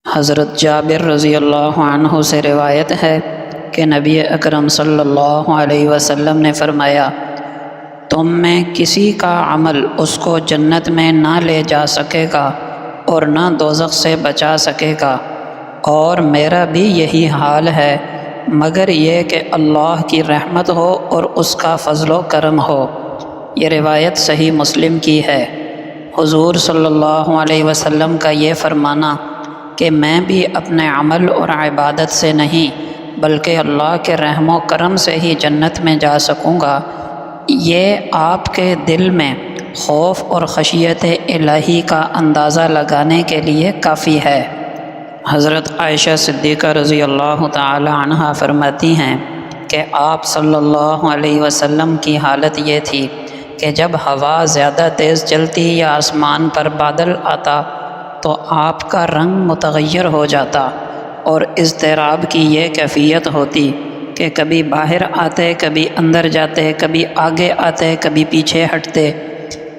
حضرت جابر رضی اللہ عنہ سے روایت ہے کہ نبی اکرم صلی اللہ علیہ وسلم نے فرمایا، تم میں کسی کا عمل اس کو جنت میں نہ لے جا سکے گا اور نہ دوزخ سے بچا سکے گا، اور میرا بھی یہی حال ہے، مگر یہ کہ اللہ کی رحمت ہو اور اس کا فضل و کرم ہو۔ یہ روایت صحیح مسلم کی ہے۔ حضور صلی اللہ علیہ وسلم کا یہ فرمانا کہ میں بھی اپنے عمل اور عبادت سے نہیں بلکہ اللہ کے رحم و کرم سے ہی جنت میں جا سکوں گا، یہ آپ کے دل میں خوف اور خشیت الہی کا اندازہ لگانے کے لیے کافی ہے۔ حضرت عائشہ صدیقہ رضی اللہ تعالی عنہا فرماتی ہیں کہ آپ صلی اللہ علیہ وسلم کی حالت یہ تھی کہ جب ہوا زیادہ تیز چلتی یا آسمان پر بادل آتا تو آپ کا رنگ متغیر ہو جاتا اور اضطراب کی یہ کیفیت ہوتی کہ کبھی باہر آتے، کبھی اندر جاتے، کبھی آگے آتے، کبھی پیچھے ہٹتے۔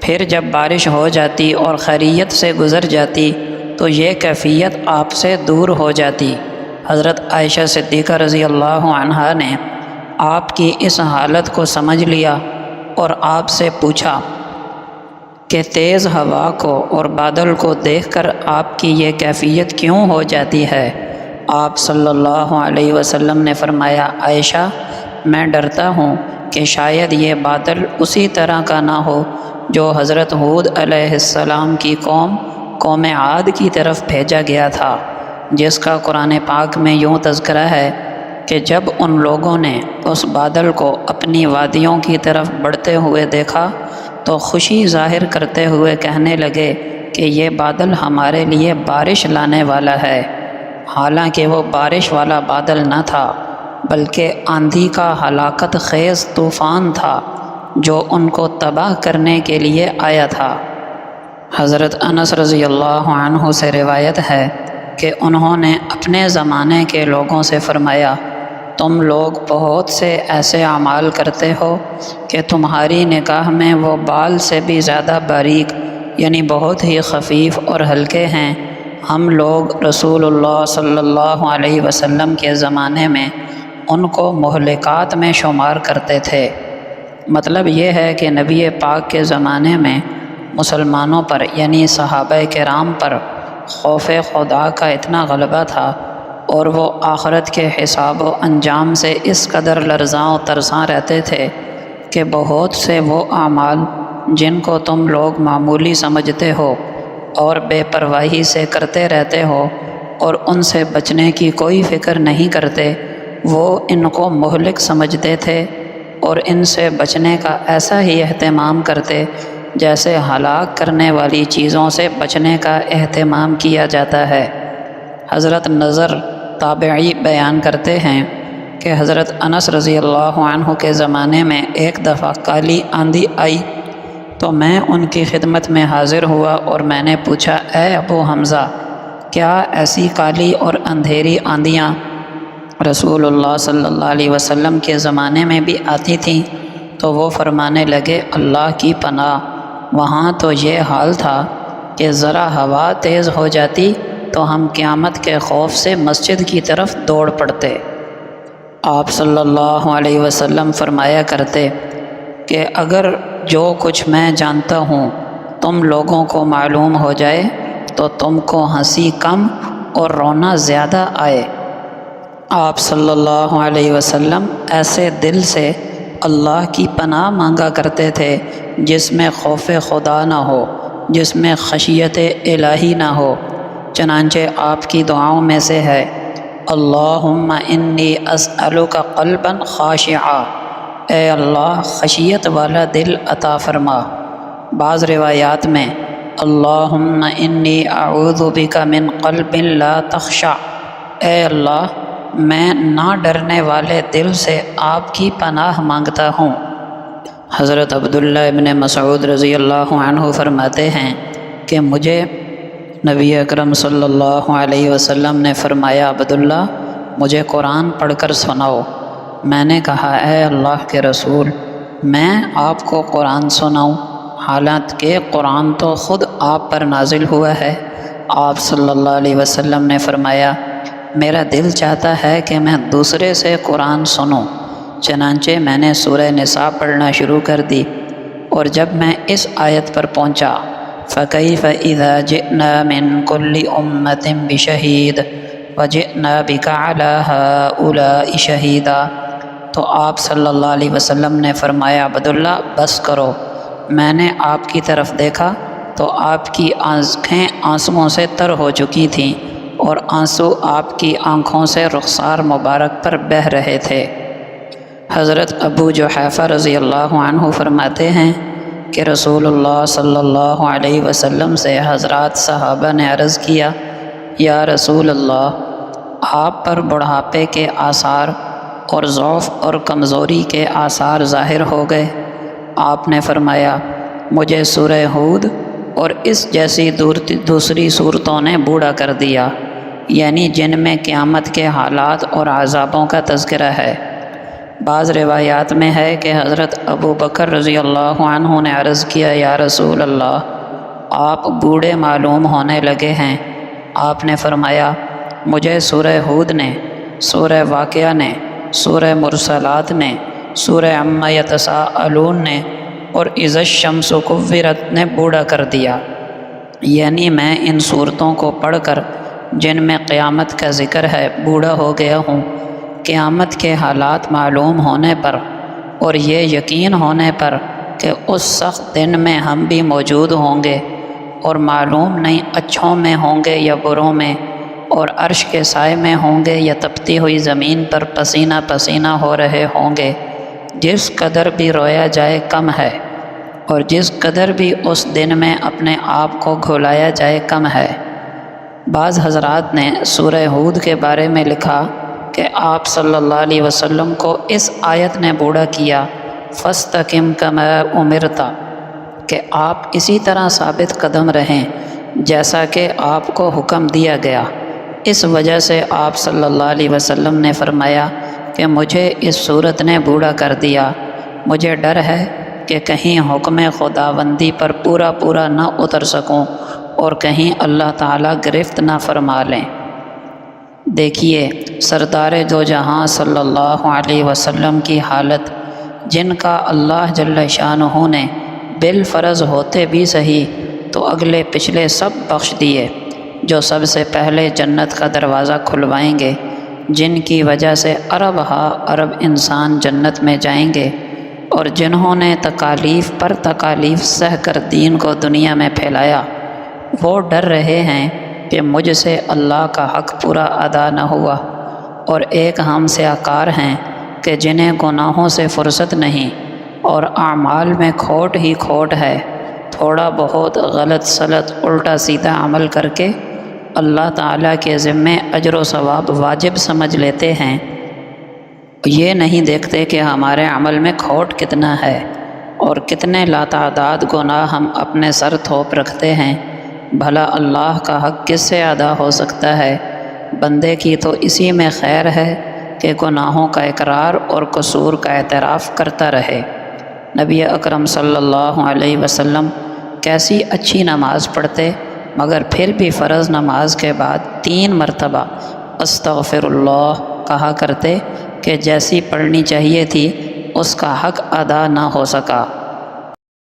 پھر جب بارش ہو جاتی اور خیریت سے گزر جاتی تو یہ کیفیت آپ سے دور ہو جاتی۔ حضرت عائشہ صدیقہ رضی اللہ عنہا نے آپ کی اس حالت کو سمجھ لیا اور آپ سے پوچھا کہ تیز ہوا کو اور بادل کو دیکھ کر آپ کی یہ کیفیت کیوں ہو جاتی ہے؟ آپ صلی اللہ علیہ وسلم نے فرمایا، عائشہ، میں ڈرتا ہوں کہ شاید یہ بادل اسی طرح کا نہ ہو جو حضرت ہود علیہ السلام کی قوم عاد کی طرف بھیجا گیا تھا، جس کا قرآن پاک میں یوں تذکرہ ہے کہ جب ان لوگوں نے اس بادل کو اپنی وادیوں کی طرف بڑھتے ہوئے دیکھا تو خوشی ظاہر کرتے ہوئے کہنے لگے کہ یہ بادل ہمارے لیے بارش لانے والا ہے، حالانکہ وہ بارش والا بادل نہ تھا بلکہ آندھی کا ہلاکت خیز طوفان تھا جو ان کو تباہ کرنے کے لیے آیا تھا۔ حضرت انس رضی اللہ عنہ سے روایت ہے کہ انہوں نے اپنے زمانے کے لوگوں سے فرمایا، تم لوگ بہت سے ایسے اعمال کرتے ہو کہ تمہاری نگاہ میں وہ بال سے بھی زیادہ باریک، یعنی بہت ہی خفیف اور ہلکے ہیں۔ ہم لوگ رسول اللہ صلی اللہ علیہ وسلم کے زمانے میں ان کو مہلکات میں شمار کرتے تھے۔ مطلب یہ ہے کہ نبی پاک کے زمانے میں مسلمانوں پر یعنی صحابہ کرام پر خوف خدا کا اتنا غلبہ تھا اور وہ آخرت کے حساب و انجام سے اس قدر لرزاں و ترساں رہتے تھے کہ بہت سے وہ اعمال جن کو تم لوگ معمولی سمجھتے ہو اور بے پرواہی سے کرتے رہتے ہو اور ان سے بچنے کی کوئی فکر نہیں کرتے، وہ ان کو مہلک سمجھتے تھے اور ان سے بچنے کا ایسا ہی اہتمام کرتے جیسے ہلاک کرنے والی چیزوں سے بچنے کا اہتمام کیا جاتا ہے۔ حضرت نضر تابعی بیان کرتے ہیں کہ حضرت انس رضی اللہ عنہ کے زمانے میں ایک دفعہ کالی آندھی آئی تو میں ان کی خدمت میں حاضر ہوا اور میں نے پوچھا، اے ابو حمزہ، کیا ایسی کالی اور اندھیری آندھیاں رسول اللہ صلی اللہ علیہ وسلم کے زمانے میں بھی آتی تھیں؟ تو وہ فرمانے لگے، اللہ کی پناہ، وہاں تو یہ حال تھا کہ ذرا ہوا تیز ہو جاتی تو ہم قیامت کے خوف سے مسجد کی طرف دوڑ پڑتے۔ آپ صلی اللہ علیہ وسلم فرمایا کرتے کہ اگر جو کچھ میں جانتا ہوں تم لوگوں کو معلوم ہو جائے تو تم کو ہنسی کم اور رونا زیادہ آئے۔ آپ صلی اللہ علیہ وسلم ایسے دل سے اللہ کی پناہ مانگا کرتے تھے جس میں خوف خدا نہ ہو، جس میں خشیت الہی نہ ہو۔ چنانچہ آپ کی دعاؤں میں سے ہے، اللہم انی اسألک قلبا خاشعا، اے اللہ خشیت والا دل عطا فرما۔ بعض روایات میں اللہم انی اعوذ بک من قلب لا تخشع، اے اللہ میں نہ ڈرنے والے دل سے آپ کی پناہ مانگتا ہوں۔ حضرت عبداللہ ابن مسعود رضی اللہ عنہ فرماتے ہیں کہ مجھے نبی اکرم صلی اللہ علیہ وسلم نے فرمایا، عبداللہ مجھے قرآن پڑھ کر سناؤ۔ میں نے کہا، اے اللہ کے رسول، میں آپ کو قرآن سناؤں؟ حالانکہ قرآن تو خود آپ پر نازل ہوا ہے۔ آپ صلی اللہ علیہ وسلم نے فرمایا میرا دل چاہتا ہے کہ میں دوسرے سے قرآن سنوں، چنانچہ میں نے سورہ نساء پڑھنا شروع کر دی، اور جب میں اس آیت پر پہنچا فَكَيْفَ إِذَا جِئْنَا مِن كُلِّ أُمَّةٍ بِشَهِيدٍ وَجِئْنَا بِكَ عَلَى هَؤُلَاءِ شَهِيدًا، تو آپ صلی اللہ علیہ وسلم نے فرمایا عبداللہ بس کرو۔ میں نے آپ کی طرف دیکھا تو آپ کی آنکھیں آنسوؤں سے تر ہو چکی تھیں اور آنسو آپ کی آنکھوں سے رخسار مبارک پر بہہ رہے تھے۔ حضرت ابو جحیفہ رضی اللہ عنہ فرماتے ہیں کہ رسول اللہ صلی اللہ علیہ وسلم سے حضرات صحابہ نے عرض کیا یا رسول اللہ، آپ پر بڑھاپے کے آثار اور ضعف اور کمزوری کے آثار ظاہر ہو گئے۔ آپ نے فرمایا مجھے سورہ ہود اور اس جیسی دوسری صورتوں نے بوڑھا کر دیا، یعنی جن میں قیامت کے حالات اور عذابوں کا تذکرہ ہے۔ بعض روایات میں ہے کہ حضرت ابو بکر رضی اللہ عنہ نے عرض کیا یا رسول اللہ، آپ بوڑھے معلوم ہونے لگے ہیں۔ آپ نے فرمایا مجھے سورہ ہود نے، سورہ واقعہ نے، سورہ مرسلات نے، سورہ عما یتساءلون نے اور اذا الشمس کورت نے بوڑھا کر دیا، یعنی میں ان صورتوں کو پڑھ کر جن میں قیامت کا ذکر ہے بوڑھا ہو گیا ہوں۔ قیامت کے حالات معلوم ہونے پر اور یہ یقین ہونے پر کہ اس سخت دن میں ہم بھی موجود ہوں گے، اور معلوم نہیں اچھوں میں ہوں گے یا بروں میں، اور عرش کے سائے میں ہوں گے یا تپتی ہوئی زمین پر پسینہ پسینہ ہو رہے ہوں گے، جس قدر بھی رویا جائے کم ہے، اور جس قدر بھی اس دن میں اپنے آپ کو گھلایا جائے کم ہے۔ بعض حضرات نے سورہ ہود کے بارے میں لکھا کہ آپ صلی اللہ علیہ وسلم کو اس آیت نے بوڑھا کیا فَاسْتَقِمْ كَمَا أُمِرْتَ، کہ آپ اسی طرح ثابت قدم رہیں جیسا کہ آپ کو حکم دیا گیا۔ اس وجہ سے آپ صلی اللہ علیہ وسلم نے فرمایا کہ مجھے اس صورت نے بوڑھا کر دیا، مجھے ڈر ہے کہ کہیں حکم خداوندی پر پورا نہ اتر سکوں اور کہیں اللہ تعالیٰ گرفت نہ فرما لیں۔ دیکھیے سردار دو جہاں صلی اللہ علیہ وسلم کی حالت، جن کا اللہ جل شانہ نے بالفرض ہوتے بھی صحیح تو اگلے پچھلے سب بخش دیے، جو سب سے پہلے جنت کا دروازہ کھلوائیں گے، جن کی وجہ سے ارب ہا ارب انسان جنت میں جائیں گے، اور جنہوں نے تکالیف پر تکالیف سہ کر دین کو دنیا میں پھیلایا، وہ ڈر رہے ہیں کہ مجھ سے اللہ کا حق پورا ادا نہ ہوا، اور ایک ہم سیاکار ہیں کہ جنہیں گناہوں سے فرصت نہیں اور اعمال میں کھوٹ ہی کھوٹ ہے، تھوڑا بہت غلط سلط الٹا سیدھا عمل کر کے اللہ تعالیٰ کے ذمے اجر و ثواب واجب سمجھ لیتے ہیں، یہ نہیں دیکھتے کہ ہمارے عمل میں کھوٹ کتنا ہے اور کتنے لاتعداد گناہ ہم اپنے سر تھوپ رکھتے ہیں۔ بھلا اللہ کا حق کس سے ادا ہو سکتا ہے؟ بندے کی تو اسی میں خیر ہے کہ گناہوں کا اقرار اور قصور کا اعتراف کرتا رہے۔ نبی اکرم صلی اللہ علیہ وسلم کیسی اچھی نماز پڑھتے، مگر پھر بھی فرض نماز کے بعد 3 مرتبہ استغفر اللہ کہا کرتے کہ جیسی پڑھنی چاہیے تھی اس کا حق ادا نہ ہو سکا۔